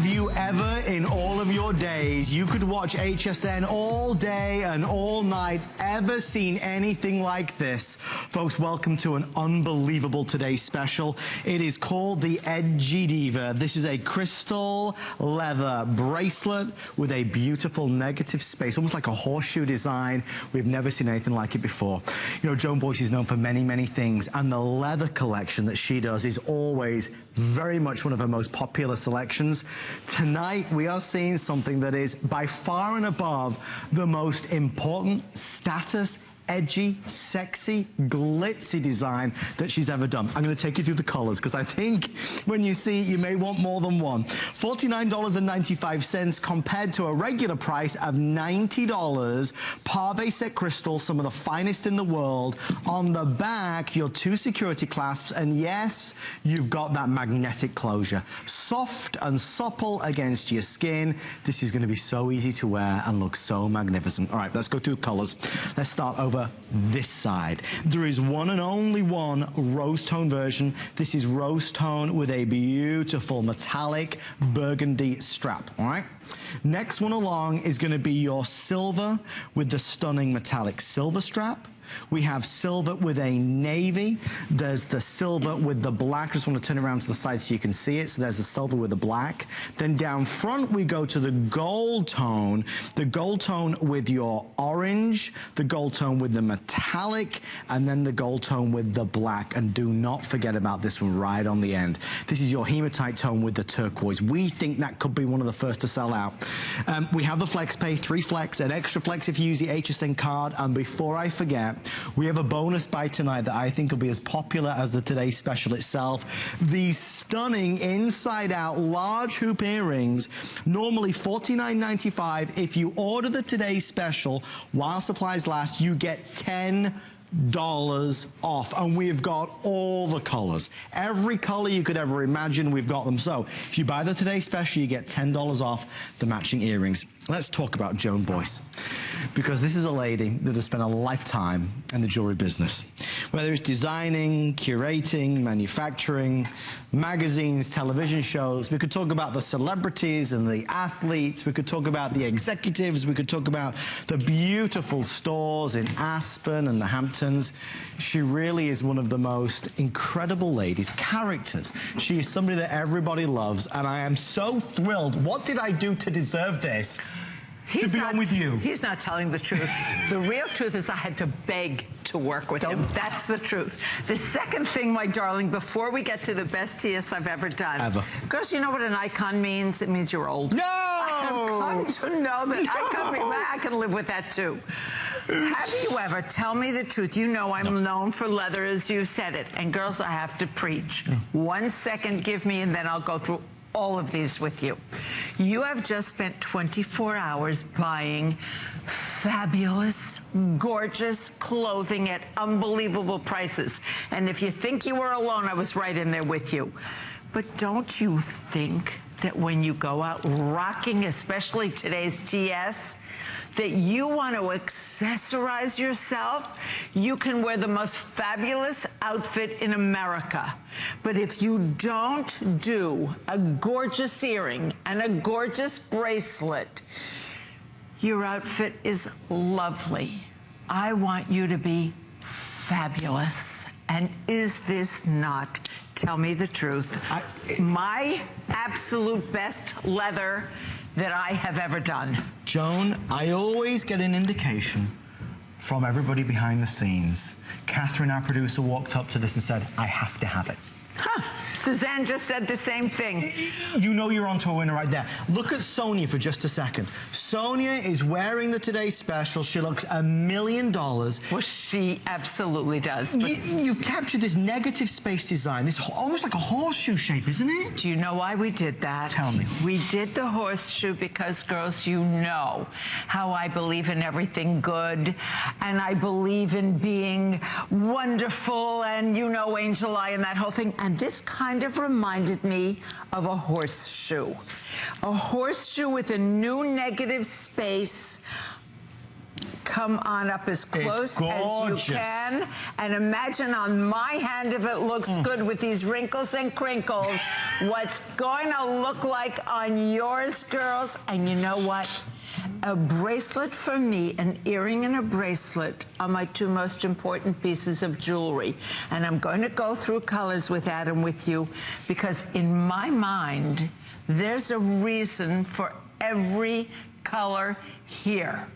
Have you ever, in all of your days, you could watch HSN all day and all night, ever seen anything like this? Folks, welcome to an unbelievable today's special. It is called the Edgy Diva. This is a crystal leather bracelet with a beautiful negative space, almost like a horseshoe design. We've never seen anything like it before. You know, Joan Boyce is known for many, many things, and the leather collection that she does is always very much one of her most popular selections. Tonight, we are seeing something that is by far and above the most important status, edgy, sexy, glitzy design that she's ever done. I'm going to take you through the colors because I think when you see it, you may want more than one. $49.95 compared to a regular price of $90. Pave set crystal, some of the finest in the world. On the back, your two security clasps, and yes, you've got that magnetic closure. Soft and supple against your skin. This is going to be so easy to wear and look so magnificent. All right, let's go through colors. Let's start over this side. There is one and only one rose tone version. This is rose tone with a beautiful metallic burgundy strap, all right? Next one along is going to be your silver with the stunning metallic silver strap. We have silver with a navy. There's the silver with the black. I just want to turn around to the side so you can see it. So there's the silver with the black. Then down front, we go to the gold tone with your orange, the gold tone with the metallic, and then the gold tone with the black. And do not forget about this one right on the end. This is your hematite tone with the turquoise. We think that could be one of the first to sell out. We have the flex pay, 3 flex, an extra flex if you use the HSN card. And before I forget, we have a bonus buy tonight that I think will be as popular as the Today Special itself. These stunning inside-out large hoop earrings, normally $49.95. If you order the Today Special, while supplies last, you get $10 off, and we've got all the colors. Every color you could ever imagine, we've got them. So if you buy the Today Special, you get $10 off the matching earrings. Let's talk about Joan Boyce, because this is a lady that has spent a lifetime in the jewelry business. Whether it's designing, curating, manufacturing, magazines, television shows, we could talk about the celebrities and the athletes, we could talk about the executives, we could talk about the beautiful stores in Aspen and the Hamptons. She really is one of the most incredible ladies, characters. She is somebody that everybody loves, and I am so thrilled. What did I do to deserve this? To be on with you. He's not telling the truth. The real truth is I had to beg to work with him. That's the truth. The second thing, my darling, before we get to the best TS I've ever done. Ever. Girls, you know what an icon means? It means you're old. No! I've come to know that icon means, I can live with that too. Have you ever, tell me the truth, you know I'm known for leather as you said it. And girls, I have to preach. 1 second, give me, and then I'll go through all of these with you. You have just spent 24 hours buying fabulous, gorgeous clothing at unbelievable prices. And if you think you were alone, I was right in there with you. But don't you think that when you go out rocking, especially today's TS, that you want to accessorize yourself? You can wear the most fabulous outfit in America. But if you don't do a gorgeous earring and a gorgeous bracelet, your outfit is lovely. I want you to be fabulous. And is this not, tell me the truth, my absolute best leather that I have ever done? Joan, I always get an indication from everybody behind the scenes. Catherine, our producer, walked up to this and said, I have to have it. Huh. Suzanne just said the same thing. You know you're onto a winner right there. Look at Sonia for just a second. Sonia is wearing the Today Special. She looks $1 million. Well, she absolutely does. But you've captured this negative space design, this almost like a horseshoe shape, isn't it? Do you know why we did that? Tell me. We did the horseshoe because, girls, you know how I believe in everything good, and I believe in being wonderful, and you know, Angel Eye and that whole thing. And this kind of reminded me of a horseshoe. A horseshoe with a new negative space. come on up as close as you can. And imagine on my hand, if it looks good with these wrinkles and crinkles, what's going to look like on yours, girls. And you know what? A bracelet for me, an earring and a bracelet are my two most important pieces of jewelry. And I'm going to go through colors with Adam with you, because in my mind, there's a reason for every color here.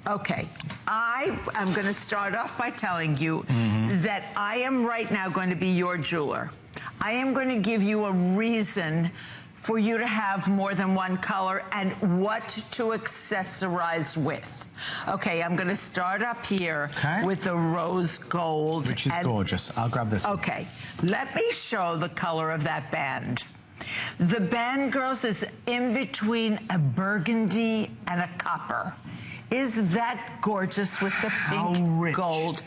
Okay, I am going to start off by telling you that I am right now going to be your jeweler. I am going to give you a reason for you to have more than one color and what to accessorize with. Okay, I'm going to start up here with the rose gold. Which is gorgeous. I'll grab this one. Okay, let me show the color of that band. The band, girls, is in between a burgundy and a copper. Is that gorgeous with the pink gold?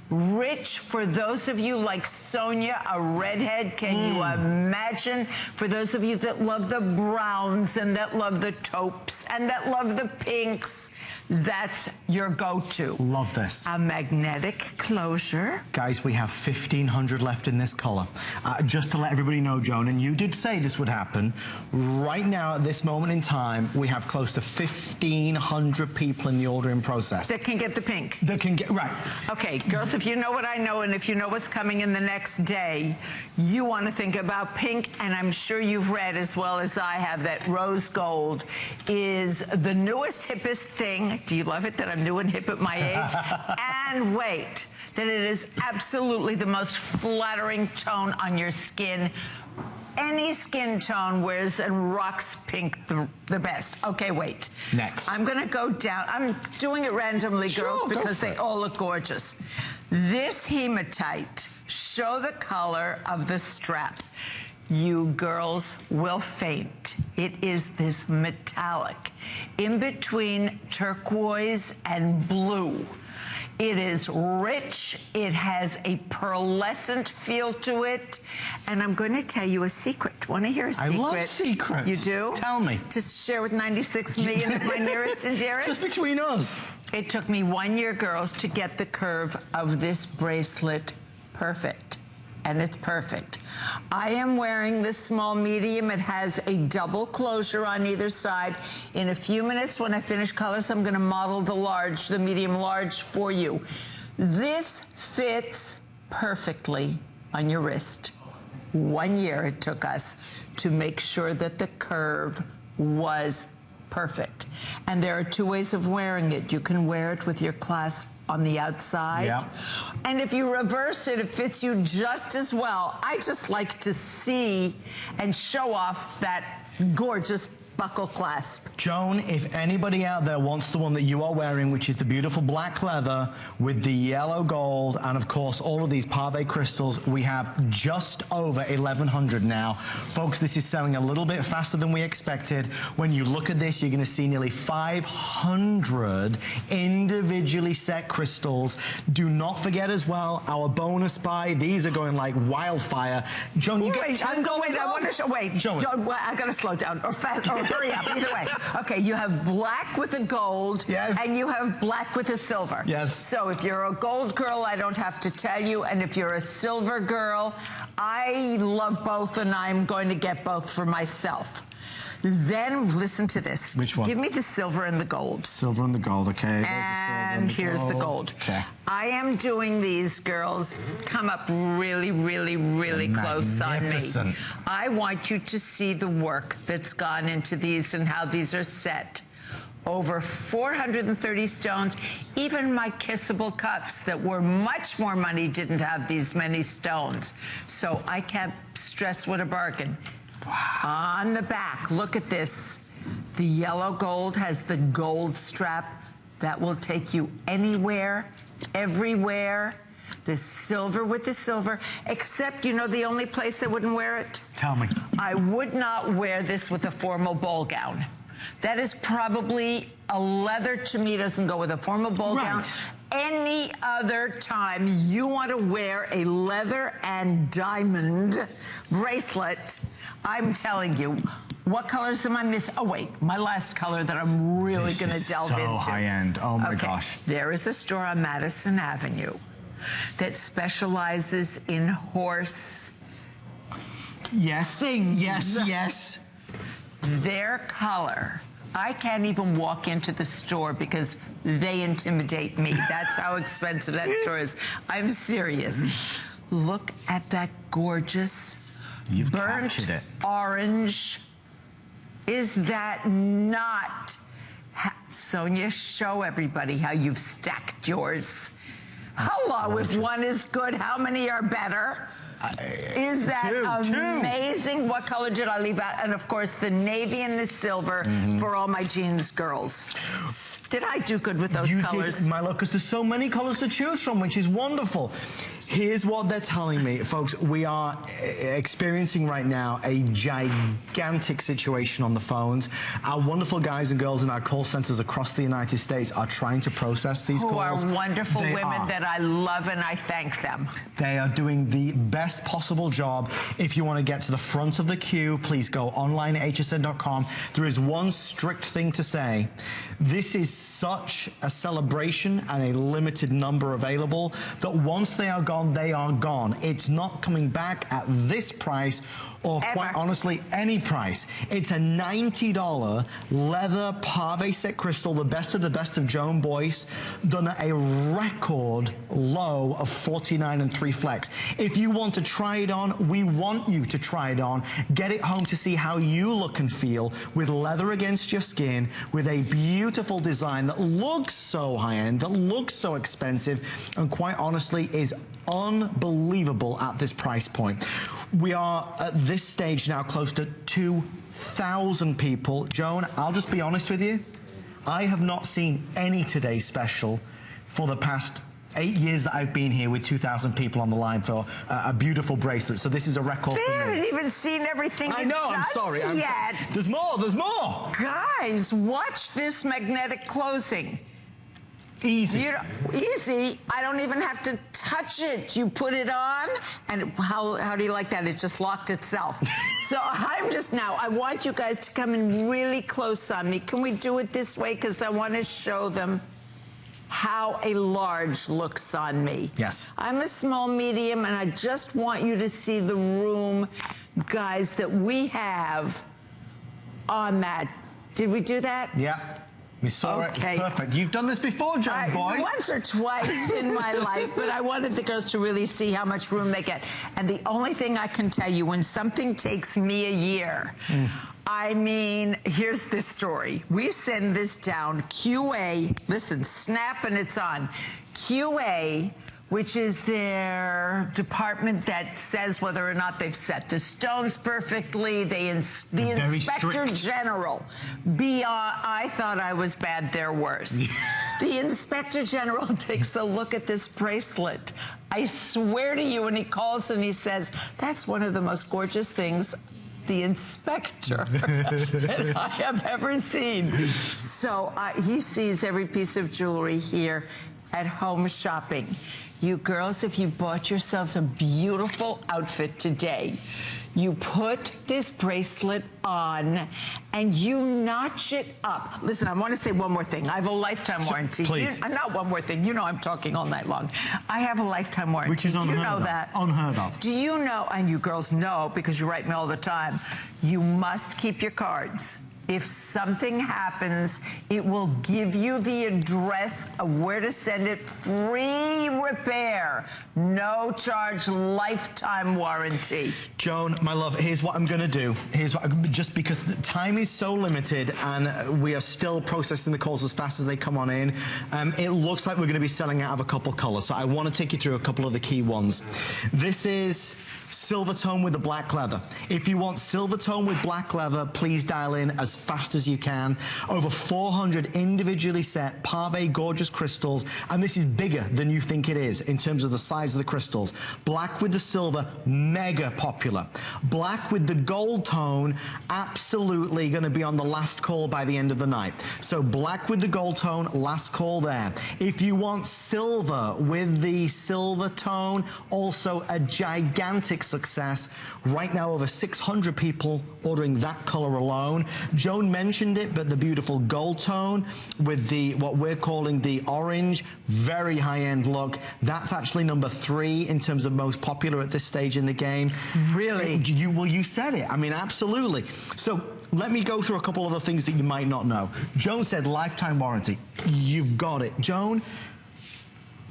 Rich, for those of you like Sonia, a redhead, can you imagine? For those of you that love the browns and that love the taupes and that love the pinks, that's your go-to. Love this. A magnetic closure. Guys, we have 1,500 left in this color. Just to let everybody know, Joan, and you did say this would happen, right now at this moment in time, we have close to 1,500 people in the ordering process. That can get the pink. That can get, right. Okay, girls, if you know what I know and if you know what's coming in the next day, you want to think about pink, and I'm sure you've read as well as I have that rose gold is the newest, hippest thing. Do you love it that I'm new and hip at my age? And wait, that it is absolutely the most flattering tone on your skin. Any skin tone wears and rocks pink the best. Okay, wait. Next. I'm going to go down. I'm doing it randomly, girls, because they all look gorgeous. This hematite, show the color of the strap. You girls will faint. It is this metallic in between turquoise and blue. It is rich. It has a pearlescent feel to it. And I'm going to tell you a secret. Want to hear a secret? I love secrets. You do? Tell me. To share with 96 million of my nearest and dearest? Just between us. It took me 1 year, girls, to get the curve of this bracelet perfect. And it's perfect. I am wearing this small medium. It has a double closure on either side. In a few minutes, when I finish colors, I'm going to model the large, the medium large for you. This fits perfectly on your wrist. 1 year it took us to make sure that the curve was perfect. And there are two ways of wearing it. You can wear it with your clasp on the outside. And if you reverse it, it fits you just as well. I just like to see and show off that gorgeous buckle clasp. Joan, if anybody out there wants the one that you are wearing, which is the beautiful black leather with the yellow gold and of course all of these pave crystals, we have just over 1,100 now. Folks, this is selling a little bit faster than we expected. When you look at this, you're going to see nearly 500 individually set crystals. Do not forget as well, our bonus buy. These are going like wildfire. Joan, you wait, I'm going, wait, I want to show, wait, Joan, I got to slow down, or fast, or hurry up, either way. Okay, you have black with a gold, and you have black with a silver. Yes. So if you're a gold girl, I don't have to tell you, and if you're a silver girl, I love both, and I'm going to get both for myself. Then listen to this. Which one? Give me the silver and the gold. Silver and the gold, okay. And here's the gold. Okay. I am doing these, girls. Come up really, really, really close on me. I want you to see the work that's gone into these and how these are set. Over 430 stones. Even my kissable cuffs that were much more money didn't have these many stones. So I can't stress what a bargain. Wow. On the back, look at this. The yellow gold has the gold strap that will take you anywhere, everywhere. The silver with the silver, except, you know, the only place I wouldn't wear it? Tell me. I would not wear this with a formal ball gown. That is probably a leather, to me, doesn't go with a formal ball gown. any other time you want to wear a leather and diamond bracelet, I'm telling you, what colors am I missing? Oh, wait, my last color that I'm really going to delve into. So high-end. Oh, my gosh. There is a store on Madison Avenue that specializes in horse things. Yes. Their color, I can't even walk into the store because they intimidate me. That's how expensive that store is. I'm serious. Look at that gorgeous burnt orange. Is that not... Sonia, show everybody how you've stacked yours. Hello, if one is good, how many are better? Is that amazing? Two. What color did I leave out? And of course, the navy and the silver for all my jeans girls. Did I do good with those colors? You did, my love, because there's so many colors to choose from, which is wonderful. Here's what they're telling me, folks. We are experiencing right now a gigantic situation on the phones. Our wonderful guys and girls in our call centers across the United States are trying to process these calls. Who are wonderful women that I love, and I thank them. They are doing the best possible job. If you want to get to the front of the queue, please go online at hsn.com. There is one strict thing to say. This is such a celebration and a limited number available that once they are gone, they are gone. It's not coming back at this price or quite honestly any price. It's a $90 leather pave set crystal, the best of Joan Boyce, done at a record low of $49 3 flex. If you want to try it on, we want you to try it on. Get it home to see how you look and feel with leather against your skin, with a beautiful design that looks so high-end, that looks so expensive, and quite honestly is unbelievable at this price point. We are at this stage now close to 2,000 people. Joan, I'll just be honest with you. I have not seen any Today Special for the past 8 years that I've been here with 2,000 people on the line for a beautiful bracelet. So this is a record for me. They haven't even seen everything I know, I'm sorry. Yet. There's more. Guys, watch this magnetic closing. Easy. Easy. I don't even have to touch it. You put it on, and how do you like that? It just locked itself. So I want you guys to come in really close on me. Can we do it this way? Because I want to show them how a large looks on me. Yes. I'm a small medium, and I just want you to see the room, guys, that we have on that. Did we do that? Yeah. We saw it. Perfect. You've done this before, Joan Boyce. Once or twice in my life, but I wanted the girls to really see how much room they get. And the only thing I can tell you, when something takes me a year, I mean, here's this story. We send this down, QA, listen, snap and it's on. QA, which is their department that says whether or not they've set the stones perfectly. The Inspector General, I thought I was bad, they're worse. The Inspector General takes a look at this bracelet. I swear to you, and he calls and he says, that's one of the most gorgeous things the inspector that I have ever seen. So he sees every piece of jewelry here at home shopping. You girls, if you bought yourselves a beautiful outfit today, you put this bracelet on and you notch it up. Listen, I want to say one more thing. I have a lifetime warranty. Please. Not one more thing. You know I'm talking all night long. I have a lifetime warranty. Which is unheard of. Do you know that? Unheard of. Do you know, and you girls know because you write me all the time, you must keep your cards. If something happens, it will give you the address of where to send it. Free repair. No charge, lifetime warranty. Joan, my love, here's what I'm going to do. Just because the time is so limited and we are still processing the calls as fast as they come on in, it looks like we're going to be selling out of a couple colors. So I want to take you through a couple of the key ones. This is silver tone with the black leather. If you want silver tone with black leather, please dial in as fast as you can. Over 400 individually set pave gorgeous crystals, and this is bigger than you think it is in terms of the size of the crystals. Black with the silver, mega popular. Black with the gold tone, absolutely going to be on the last call by the end of the night. So black with the gold tone, last call there. If you want silver with the silver tone, also a gigantic success. Right now, over 600 people ordering that color alone. Joan mentioned it, but the beautiful gold tone with the what we're calling the orange, very high-end look. That's actually number 3 in terms of most popular at this stage in the game. Really? You said it. I mean, absolutely. So let me go through a couple other things that you might not know. Joan said lifetime warranty. You've got it. Joan,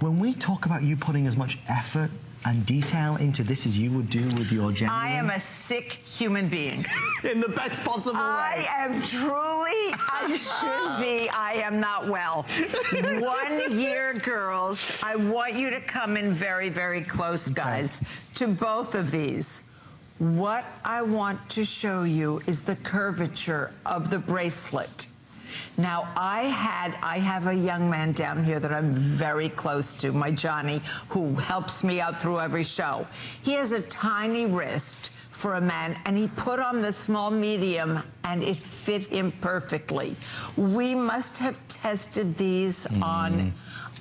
when we talk about you putting as much effort and detail into this as you would do with your genuine... I am a sick human being. In the best possible way. I am truly, I should be, I am not well. 1 year, girls. I want you to come in very, very close, guys, to both of these. What I want to show you is the curvature of the bracelet. Now, I have a young man down here that I'm very close to, my Johnny, who helps me out through every show. He has a tiny wrist for a man, and he put on the small medium, and it fit him perfectly. We must have tested these on,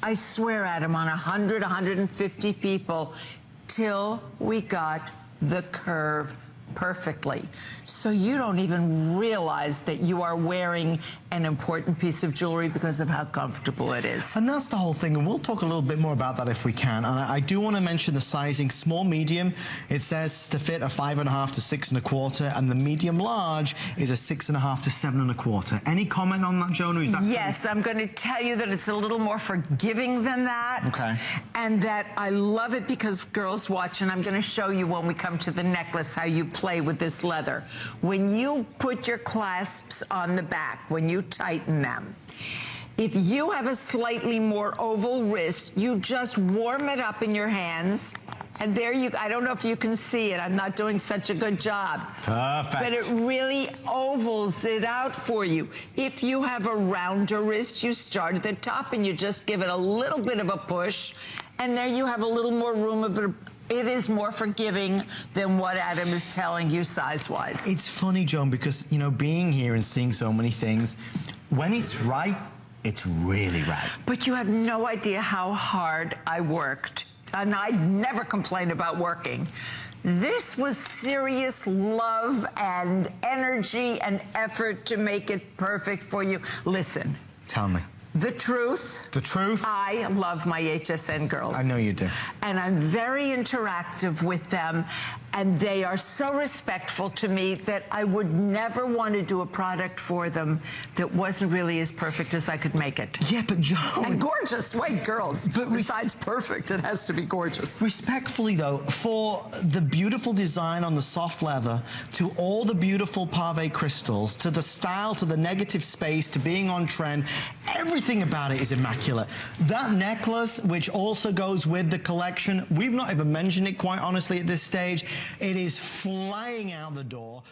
I swear, Adam, on 100, 150 people till we got the curve perfectly. So you don't even realize that you are wearing an important piece of jewelry because of how comfortable it is. And that's the whole thing, and we'll talk a little bit more about that if we can. And I do want to mention the sizing small medium. It says to fit a 5.5 to 6 1/4, and the medium large is a 6.5 to 7 1/4. Any comment on that, Joan? Is that yes, I'm going to tell you that it's a little more forgiving than that. Okay. And that I love it because girls watch, and I'm going to show you when we come to the necklace how you play with this leather. When you put your clasps on the back, when you tighten them, if you have a slightly more oval wrist, you just warm it up in your hands, and there you, I don't know if you can see it, I'm not doing such a good job. Perfect. But it really ovals it out for you. If you have a rounder wrist, you start at the top and you just give it a little bit of a push, and there you have a little more room of it. It is more forgiving than what Adam is telling you size-wise. It's funny, Joan, because, you know, being here and seeing so many things, when it's right, it's really right. But you have no idea how hard I worked. And I never complain about working. This was serious love and energy and effort to make it perfect for you. Listen. Tell me. The truth. The truth? I love my HSN girls. I know you do. And I'm very interactive with them, and they are so respectful to me that I would never want to do a product for them that wasn't really as perfect as I could make it. Yeah, but Joan... And gorgeous. Wait, girls. But besides perfect, it has to be gorgeous. Respectfully, though, for the beautiful design on the soft leather, to all the beautiful pave crystals, to the style, to the negative space, to being on trend, everything about it is immaculate. That necklace, which also goes with the collection, we've not even mentioned it, quite honestly, at this stage. It is flying out the door.